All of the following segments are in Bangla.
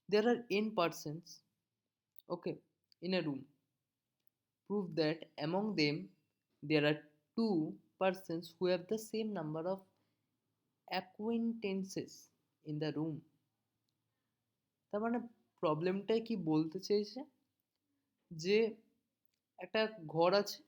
There are n persons, okay, in a room. Prove that among them there are two persons who have the same number of acquaintances in the room. তার মানে প্রবলেমটাই কি বলতে চেয়েছে যে একটা ঘর আছে,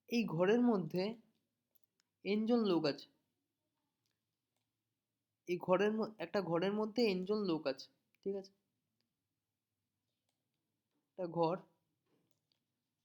এই ঘরের মধ্যে n জন লোক আছে, এই একটা ঘরের মধ্যে n জন লোক আছে, ঠিক আছে? একটা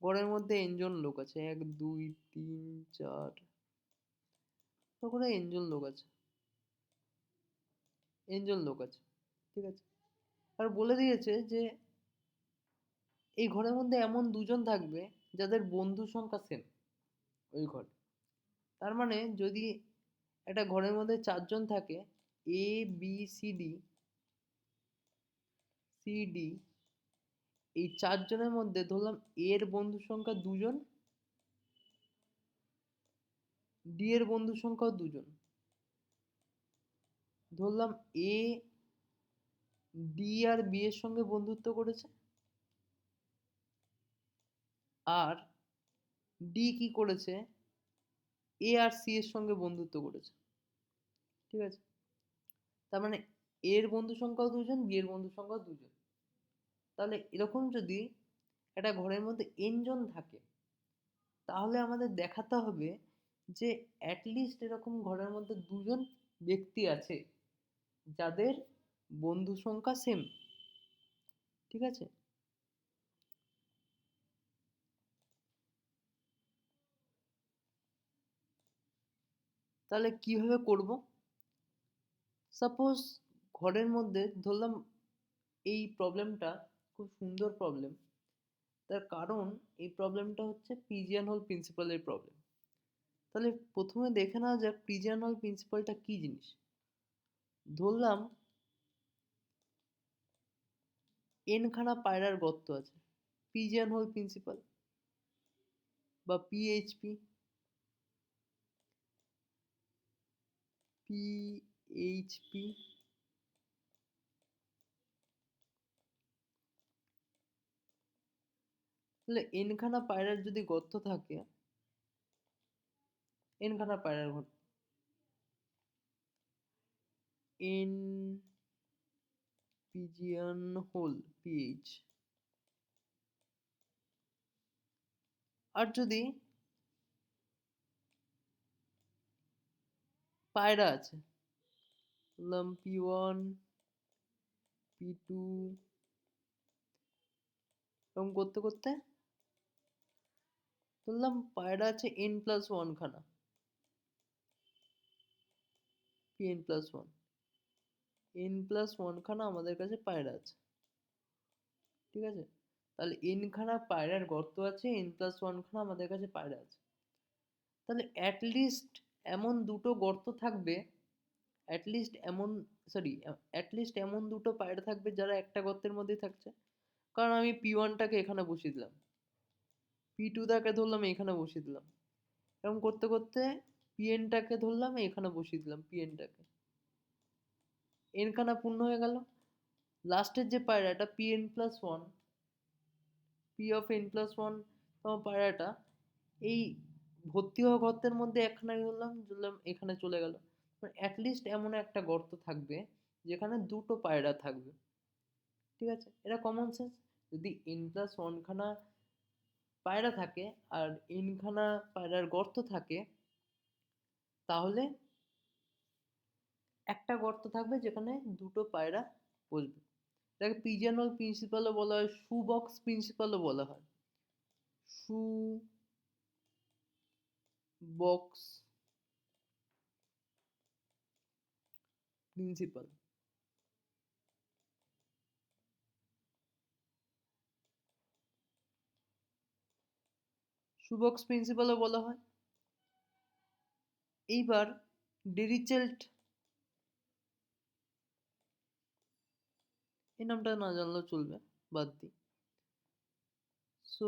ঘরের মধ্যে n জন লোক আছে, 1 2 3 4, করে n জন লোক আছে, n জন লোক আছে, ঠিক আছে? আর বলে দিয়েছে যে এই ঘরের মধ্যে এমন দুজন থাকবে যাদের বন্ধু সংখ্যা সেম ওই ঘরে। তার মানে যদি একটা ঘরের মধ্যে 4 জন থাকে, এ বি সি ডি, এই 4 জনের মধ্যে ধরলাম এ এর বন্ধু সংখ্যা 2 জন, ডি এর বন্ধু সংখ্যাও 2 জন। ধরলাম এ ডি আর বি এর সঙ্গে বন্ধুত্ব করেছে, আর ডি কি করেছে, এ আর সি এর সঙ্গে বন্ধুত্ব করেছে, ঠিক আছে? তার মানে এর বন্ধু সংখ্যাও 2 জন, বি এর বন্ধু সংখ্যাও 2 জন। তাহলে এরকম যদি একটা ঘরের মধ্যে n জন থাকে, তাহলে আমাদের দেখাতে হবে যে অ্যাটলিস্ট এরকম ঘরের মধ্যে 2 জন ব্যক্তি আছে যাদের বন্ধু সংখ্যা সেম, ঠিক আছে? তাহলে কিভাবে করব? সাপোজ ঘরের মধ্যে ধরলাম, এই প্রবলেমটা খুব সুন্দর প্রবলেম। তার কারণ এই প্রবলেমটা হচ্ছে পিজিয়ান হোল প্রিন্সিপালের প্রবলেম। তাহলে প্রথমে দেখে নেওয়া যাক পিজিয়ান হোল প্রিন্সিপালটা কি জিনিস। ধরলাম n খানা পায়রার গর্ত আছে, পিজিয়ান হোল প্রিন্সিপাল বা পিএইচপি, পিএইচপি। তাহলে n খানা পায়রার যদি গর্ত থাকে, n খানা পায়রার গর্ত, n পিজিয়ান হোল পিএইচ, আর যদি পায়রা আছে, বললাম p1 p2, এরকম করতে করতে বললাম পায়রা আছে n+1 খানা, pn+1, n+1 খানা আমাদের কাছে পায়রা আছে, ঠিক আছে? তাহলে n খানা পায়রার গর্ত আছে, n+1 খানা আমাদের কাছে পায়রা আছে। তাহলে অ্যাটলিস্ট এমন দুটো গর্ত থাকবে, অ্যাটলিস্ট এমন সরি অ্যাটলিস্ট এমন দুটো পায়রা থাকবে যারা একটা গর্তের মধ্যেই থাকছে। কারণ আমি p1টাকে এখানে বসিয়ে দিলাম, p2টাকে ধরলাম এখানে বসিয়ে দিলাম, এরকম করতে করতে pnটাকে ধরলাম এখানে বসিয়ে দিলাম, pnটাকে n খানা পূর্ণ হয়ে গেল। লাস্টের যে পায়রাটা pn+1, পি অফ n+1 পায়রাটা এই ভর্তি হওয়া গর্তের মধ্যে একখানা ধরলাম, এখানে চলে গেল। অ্যাটলিস্ট এমন একটা গর্ত থাকবে যেখানে দুটো পায়রা থাকবে, ঠিক আছে? এটা কমন সেন্স। যদি n+1 খানা পায়রা থাকে আর n খানা পায়রার গর্ত থাকে, তাহলে একটা গর্ত থাকবে যেখানে দুটো পায়রা বসবে। এটাকে পিজিয়ন প্রিন্সিপালও বলা হয়, শু বক্স প্রিন্সিপালও বলা হয়, shoe box principle. Shoe box প্রিন্সিপালও বলা হয়। এইবার ডেরিচেল্ট, এই নামটা না জানলেও চলবে, বাদ দিই। সো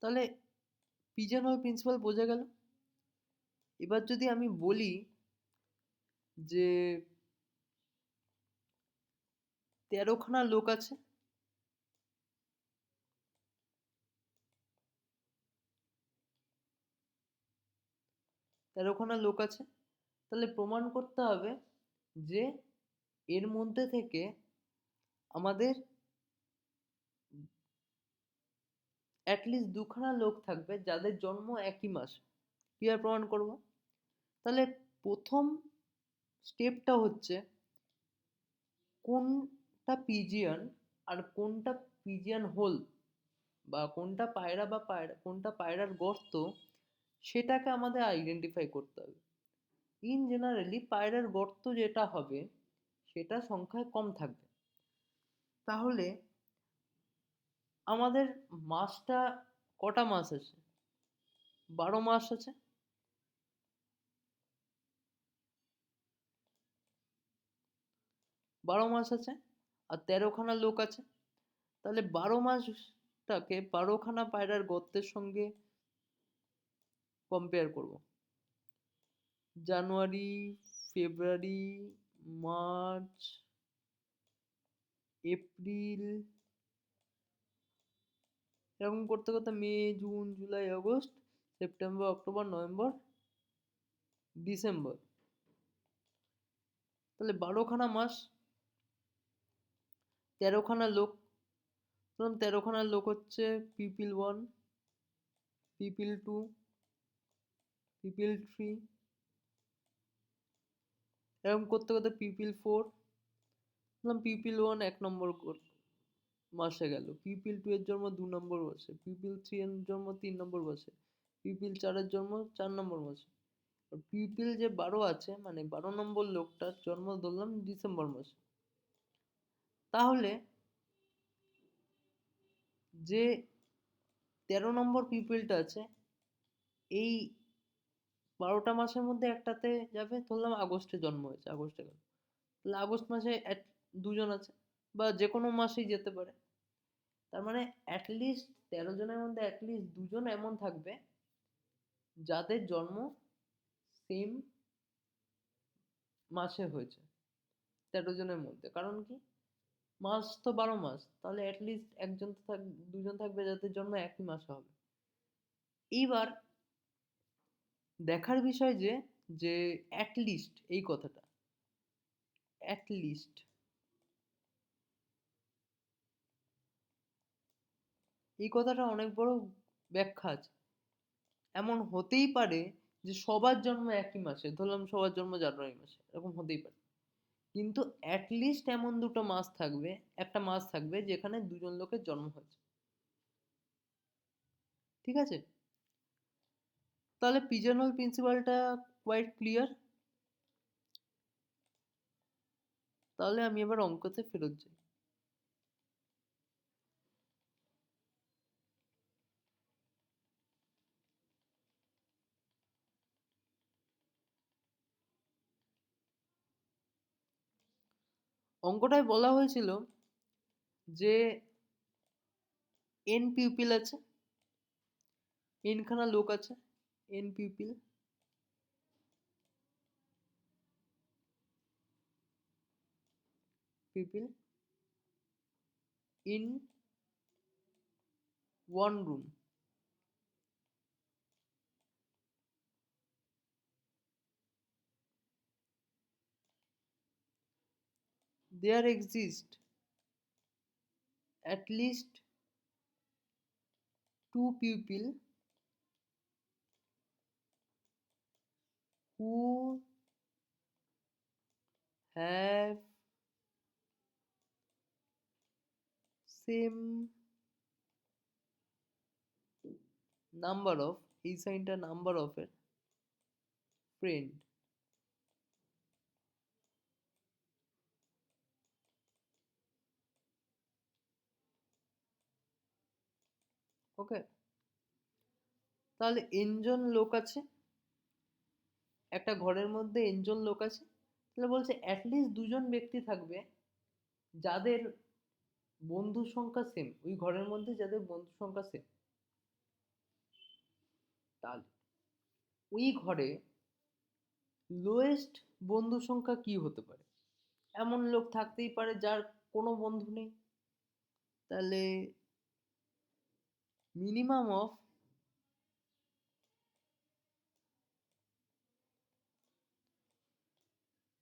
তাহলে পিজন হল প্রিন্সিপাল বোঝা গেল। এবার যদি আমি বলি যে 13খানা লোক আছে, 13খানা লোক আছে, তাহলে প্রমাণ করতে হবে যে এর মধ্যে থেকে আমাদের অ্যাটলিস্ট 2খানা লোক থাকবে যাদের জন্ম একই মাস। কিভাবে প্রমাণ করব? তাহলে প্রথম স্টেপটা হচ্ছে কোনটা পিজিয়ন আর কোনটা পিজিয়ন হোল, বা কোনটা পায়রা বা কোনটা পায়রার গর্ত, সেটাকে আমাদের আইডেন্টিফাই করতে হবে। ইন জেনারেলি পায়রার গর্ত যেটা হবে সেটা সংখ্যায় কম থাকবে। তাহলে আমাদের মাসটা কটা মাস আছে? 12 মাস আছে। 12 মাস আছে আর 13খানা লোক আছে। তাহলে 12 মাসটাকে 12খানা পায়রার গর্তের সঙ্গে কম্পেয়ার করব। জানুয়ারি, ফেব্রুয়ারি, মার্চ, এপ্রিল, এরকম করতে করতে May, June, July, August, September, October, November, December. তাহলে 12খানা মাস, 13খানা লোক। ধরুন 13খানা লোক হচ্ছে পিপিল 1, পিপিল 2, পিপিল 3, এরকম করতে করতে পিপিল 4। ধরুন পিপিল 1 1 নম্বর মাসে গেল, পিপিল 2 এর জন্ম 2 নম্বর মাসে, পিপিল 3 এর জন্ম 3 নম্বর মাসে, পিপিল 4 এর জন্ম 4 নম্বর মাসে। আর পিপিল যে 12 আছে, মানে 12 নম্বর লোকটার জন্ম ধরলাম ডিসেম্বর মাসে। তাহলে যে 13 নম্বর পিপিলটা আছে, এই 12টা মাসের মধ্যে একটাতে যাবে, ধরলাম আগস্টে জন্ম হয়েছে, আগস্টে গেল, তাহলে আগস্ট মাসে দুজন আছে, বা যে কোনো মাসেই যেতে পারে। তার মানে অ্যাটলিস্ট 13 জনের মধ্যে অ্যাটলিস্ট 2জন এমন থাকবে যাদের জন্ম সেম মাসে হয়েছে 13জনের মধ্যে। কারণ কি, মাস তো 12 মাস, তাহলে অ্যাটলিস্ট একজন তো 2জন থাকবে যাদের জন্ম একই মাসে হবে। এইবার দেখার বিষয় যে যে অ্যাটলিস্ট এই কথাটা, অ্যাটলিস্ট এই কথাটা অনেক বড় ব্যাখ্যা আছে। এমন হতেই পারে যে সবার জন্ম একই মাসে, ধরলাম সবার জন্ম জানুয়ারি মাসে, এরকম হতেই পারে। কিন্তু অ্যাটলিস্ট এমন দুটো মাস থাকবে, একটা মাস থাকবে যেখানে 2জন লোকের জন্ম হয়েছে। ঠিক আছে? তাহলে পিজনহোল প্রিন্সিপালটা কোয়াইট ক্লিয়ার। তাহলে আমি এবার অঙ্কতে ফেরত যাই। অঙ্কটায় বলা হয়েছিল যে এন পিউপিল আছে, এন খানা লোক আছে, N pupil, pupil in one room. There exist at least 2 people who have same number of, এই সাইনটা নাম্বার অফ এর ফ্রেন্ড। ওকে, তাহলে এনজন লোক আছে, একটা ঘরের মধ্যে এনজন লোক আছে, তাহলে বলছে অ্যাটলিস্ট 2জন ব্যক্তি থাকবে যাদের বন্ধুর সংখ্যা সেম, ওই ঘরের মধ্যে যাদের বন্ধুর সংখ্যা সেম। তাহলে ওই ঘরে লোয়েস্ট বন্ধু সংখ্যা কি হতে পারে? এমন লোক থাকতেই পারে যার কোনো বন্ধু নেই। তাহলে minimum of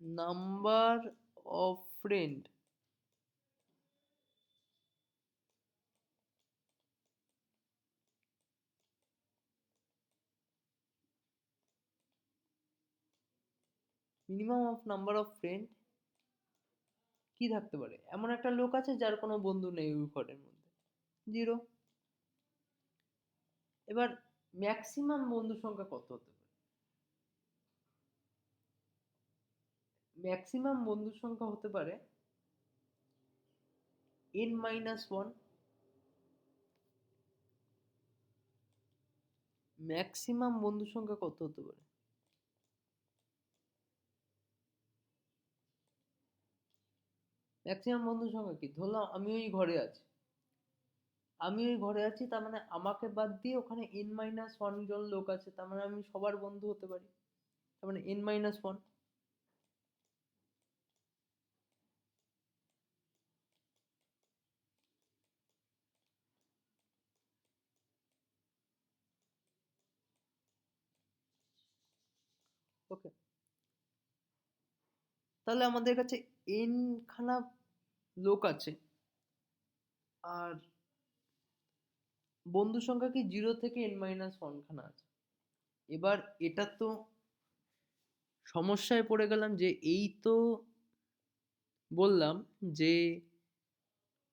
number of friend minimum of number of friend কি থাকতে পারে? এমন একটা লোক আছে যার কোনো বন্ধু নেই ওই ঘরের মধ্যে, জিরো। এবার ম্যাক্সিমাম বন্ধু সংখ্যা কত হতে পারে? ম্যাক্সিমাম বন্ধু সংখ্যা হতে পারে n-1। ম্যাক্সিমাম বন্ধু সংখ্যা কত হতে পারে? ম্যাক্সিমাম বন্ধু সংখ্যা কি? ধরলাম আমি ওই ঘরে আছি, তার মানে আমাকে বাদ দিয়ে ওখানে n-1 জন লোক আছে, তার মানে আমি সবার বন্ধু হতে পারি, তার মানে n-1। ওকে, তাহলে আমাদের কাছে n খানা লোক আছে, আর বন্ধু সংখ্যা কি 0 থেকে n-1 খানা আছে। এবার এটা তো সমস্যায় পড়ে গেলাম যে এই তো বললাম যে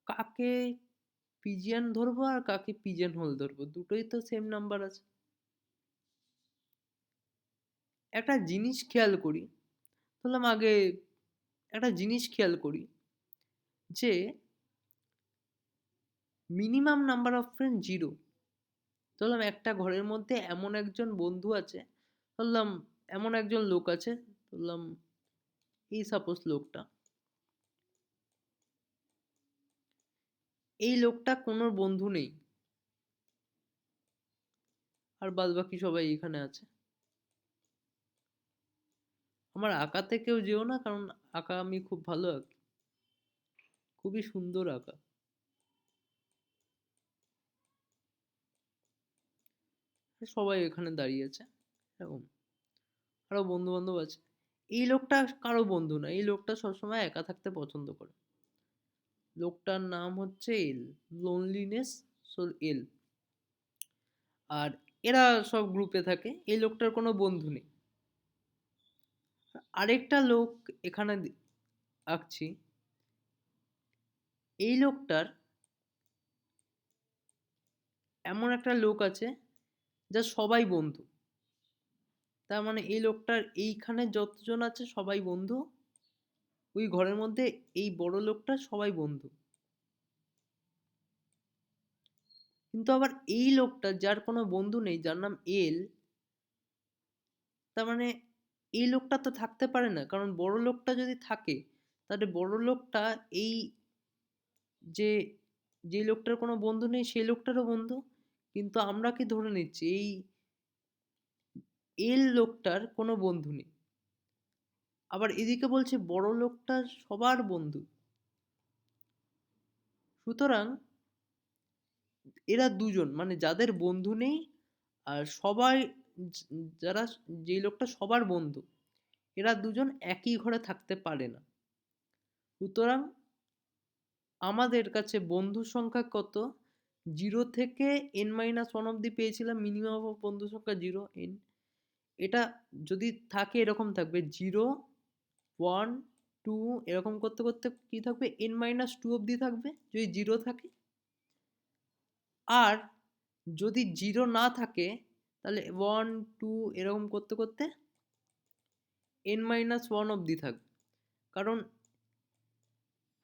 কাকে পিজিয়ান ধরবো আর কাকে পিজিয়ান হোল ধরবো, দুটোই তো সেম নাম্বার আছে। একটা জিনিস খেয়াল করি, বললাম আগে একটা জিনিস খেয়াল করি যে মিনিমাম নাম্বার অফ ফ্রেন্ড 0। ধরলাম একটা ঘরের মধ্যে এমন একজন বন্ধু আছে, ধরলাম এমন একজন লোক আছে, ধরলাম এই সাপোজ লোকটা, এই লোকটা কোনো বন্ধু নেই, আর বাদ বাকি সবাই এখানে আছে। আমার আঁকাতে কেউ যেও না, কারণ আঁকা আমি খুব ভালো আঁকি, খুবই সুন্দর আঁকা। সবাই এখানে দাঁড়িয়ে আছে এরকম, আরো বন্ধু বান্ধব আছে। এই লোকটা কারো বন্ধু না, এই লোকটা সবসময় একা থাকতে পছন্দ করে। লোকটার নাম হচ্ছে এল, লোনলিনেস সোল এল। আর এরা সব গ্রুপে থাকে, এই লোকটার কোনো বন্ধু নেই। আরেকটা লোক এখানে আঁকছি, এই লোকটার এমন একটা লোক আছে যা সবাই বন্ধু, তার মানে এই লোকটার এইখানে যতজন আছে সবাই বন্ধু, ওই ঘরের মধ্যে এই বড় লোকটার সবাই বন্ধু। কিন্তু আবার এই লোকটা যার কোনো বন্ধু নেই, যার নাম এল, তার মানে এই লোকটা তো থাকতে পারে না, কারণ বড় লোকটা যদি থাকে তাহলে বড় লোকটা এই যে যে লোকটার কোনো বন্ধু নেই সেই লোকটারও বন্ধু। কিন্তু আমরা কি ধরে নিচ্ছি এই এল লোকটার কোনো বন্ধু নেই, আবার এদিকে বলছে বড় লোকটা সবার বন্ধু। সুতরাং এরা দুজন মানে যাদের বন্ধু নেই, আর সবাই যারা, যেই লোকটা সবার বন্ধু, এরা দুজন একই ঘরে থাকতে পারে না। সুতরাং আমাদের কাছে বন্ধু সংখ্যা কত? 0 থেকে n-1 অব্দি পেয়েছিলাম, মিনিমাম অফ বন্ধু সংখ্যা 0 n। এটা যদি থাকে এরকম থাকবে 0 1 2 এরকম করতে করতে কি থাকবে, n-2 অব্দি থাকবে যদি 0 থাকে। আর যদি 0 না থাকে তাহলে 1 2 এরকম করতে করতে n-1 অব্দি থাকবে। কারণ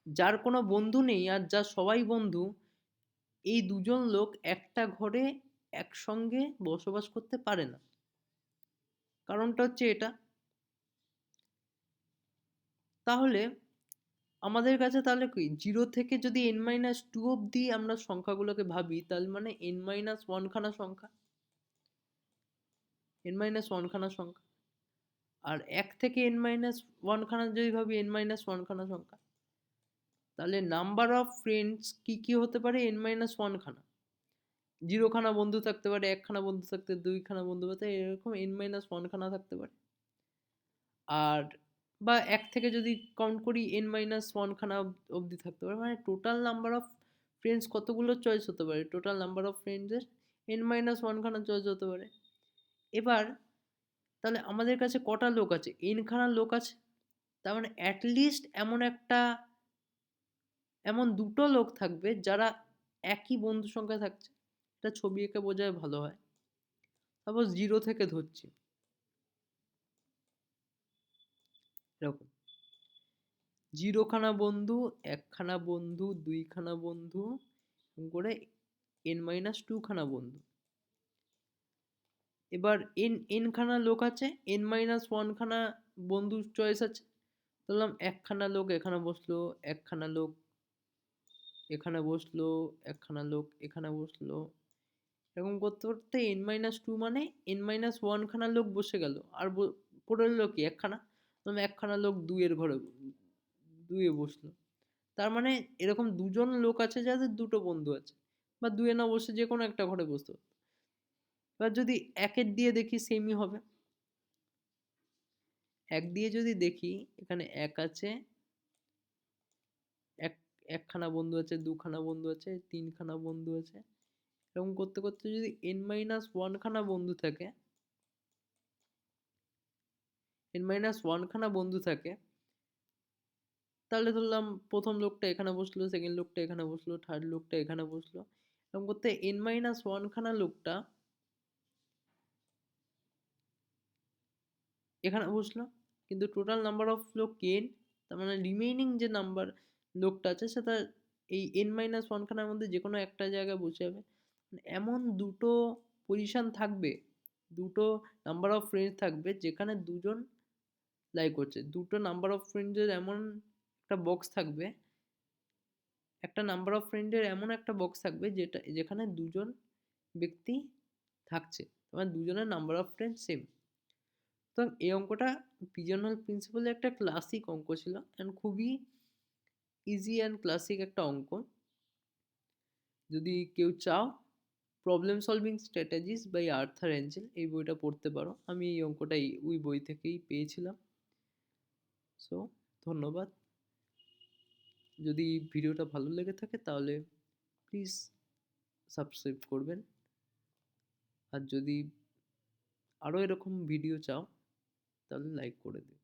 যার কোনো বন্ধু নেই আর যার সবাই বন্ধু, এই দুজন লোক একটা ঘরে একসঙ্গে বসবাস করতে পারে না। কারণটা হচ্ছে এটা। তাহলে আমাদের কাছে তাহলে কি 0 থেকে যদি n-2 অব্দি আমরা সংখ্যাগুলোকে ভাবি, তাহলে মানে n-1 খানা সংখ্যা। n-1 খানা সংখ্যা। আর 1 থেকে n-1 খানা যদি ভাবি n-1 খানা সংখ্যা, তাহলে নাম্বার অফ ফ্রেন্ডস কি কি হতে পারে n-1 খানা। 0 খানা বন্ধু থাকতে পারে, 1 খানা বন্ধু থাকতে, 2 খানা বন্ধু থাকতে, এরকম n-1 খানা থাকতে পারে। আর বা 1 থেকে যদি কাউন্ট করি n-1 খানা অবধি থাকতে পারে, মানে টোটাল নাম্বার অফ ফ্রেন্ডস কতগুলো চয়েস হতে পারে, টোটাল নাম্বার অফ ফ্রেন্ডসের n-1 খানা চয়েস হতে পারে। এবার তাহলে আমাদের কাছে কটা লোক আছে, n খানা লোক আছে, তার মানে অ্যাটলিস্ট এমন দুটো লোক থাকবে যারা একই বন্ধু সংখ্যা থাকছে। এটা ছবি এঁকে বোঝায় ভালো হয়। সাপোজ 0 থেকে ধরছি, এরকম 0 খানা বন্ধু, 1 খানা বন্ধু, 2 খানা বন্ধু করে n-2 খানা বন্ধু। এবার n খানা লোক আছে, n-1 খানা বন্ধুর চয়েস আছে। ধরলাম 1 খানা লোক এখানে বসলো, 1 খানা লোক এখানে বসলো, 1 খানা লোক এখানে বসলো, এরকম করতে করতে n-2 মানে n-1 খানা লোক বসে গেল, আর পড়ে রইল কি 1 খানা। 1 খানা লোক 2 এর ঘরে 2 এ বসলো। তার মানে এরকম দুজন লোক আছে যাদের দুটো বন্ধু আছে, বা 2 এ না বসে যে কোনো একটা ঘরে বসতো। এবার যদি 1 এর দিয়ে দেখি সেমই হবে। 1 দিয়ে যদি দেখি, এখানে 1 আছে, এক খানা বন্ধু আছে, 2 খানা বন্ধু আছে, 3 খানা বন্ধু আছে, এরকম করতে করতে যদি n-1 খানা বন্ধু থাকে, n-1 খানা বন্ধু থাকে, তাহলে ধরলাম প্রথম লোকটা এখানে বসলো, সেকেন্ড লোকটা এখানে বসলো, থার্ড লোকটা এখানে বসলো, এরকম করতে n-1 খানা লোকটা এখানে বসলো, কিন্তু টোটাল নাম্বার অফ লোক n, তার মানে রিমেইনিং যে নাম্বার লোকটা আছে সেটা এই n-1 খানার মধ্যে যে কোনো একটা জায়গায় বসে যাবে। এমন দুটো পজিশন থাকবে, দুটো নাম্বার অফ ফ্রেন্ডস থাকবে যেখানে দুজন লাইক করছে, দুটো নাম্বার অফ ফ্রেন্ডের এমন একটা বক্স থাকবে, একটা নাম্বার অফ ফ্রেন্ডের এমন একটা বক্স থাকবে যেখানে দুজন ব্যক্তি থাকছে, মানে দুজনের নাম্বার অফ ফ্রেন্ড সেম। তো এই অঙ্কটা পিজনহোল প্রিন্সিপালের একটা ক্লাসিক অঙ্ক ছিল, অ্যান্ড খুবই ইজি অ্যান্ড ক্লাসিক একটা অঙ্ক। যদি কেউ চাও, problem solving strategies by Arthur Engel, এই বইটা পড়তে পারো। আমি এই অঙ্কটা ওই বই থেকেই পেয়েছিলাম। সো ধন্যবাদ। যদি ভিডিওটা ভালো লেগে থাকে তাহলে প্লিজ সাবস্ক্রাইব করবেন, আর যদি আরও এরকম ভিডিও চাও তাহলে লাইক করে দিন।